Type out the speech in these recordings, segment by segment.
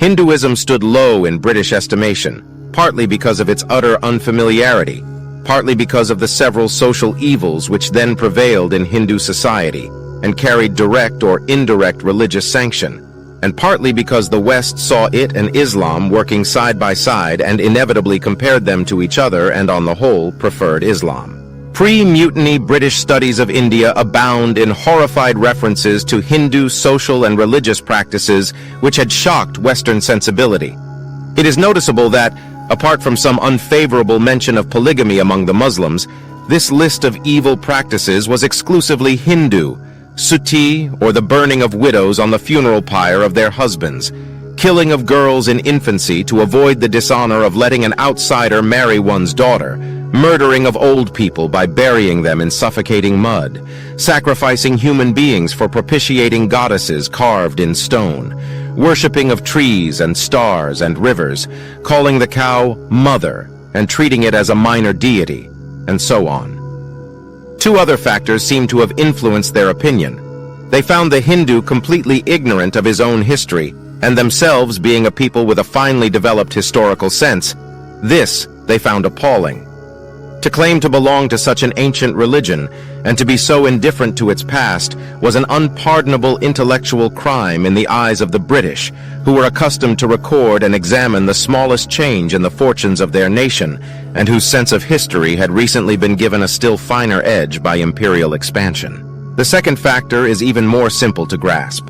Hinduism stood low in British estimation, partly because of its utter unfamiliarity, partly because of the several social evils which then prevailed in Hindu society and carried direct or indirect religious sanction, and partly because the West saw it and Islam working side by side and inevitably compared them to each other and on the whole preferred Islam. Pre-mutiny British studies of India abound in horrified references to Hindu social and religious practices which had shocked Western sensibility. It is noticeable that, apart from some unfavorable mention of polygamy among the Muslims, this list of evil practices was exclusively Hindu: suti, or the burning of widows on the funeral pyre of their husbands, killing of girls in infancy to avoid the dishonor of letting an outsider marry one's daughter, murdering of old people by burying them in suffocating mud, sacrificing human beings for propitiating goddesses carved in stone, worshipping of trees and stars and rivers, calling the cow mother and treating it as a minor deity, and so on. Two other factors seem to have influenced their opinion. They found the Hindu completely ignorant of his own history, and themselves being a people with a finely developed historical sense. This they found appalling. To claim to belong to such an ancient religion, and to be so indifferent to its past, was an unpardonable intellectual crime in the eyes of the British, who were accustomed to record and examine the smallest change in the fortunes of their nation, and whose sense of history had recently been given a still finer edge by imperial expansion. The second factor is even more simple to grasp.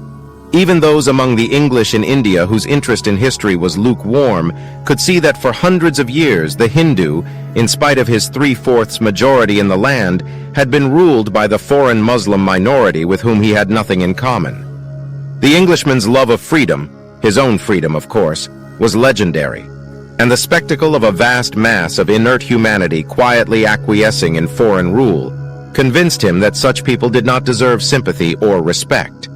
Even those among the English in India whose interest in history was lukewarm could see that for hundreds of years the Hindu, in spite of his 3/4 majority in the land, had been ruled by the foreign Muslim minority with whom he had nothing in common. The Englishman's love of freedom, his own freedom of course, was legendary, and the spectacle of a vast mass of inert humanity quietly acquiescing in foreign rule convinced him that such people did not deserve sympathy or respect.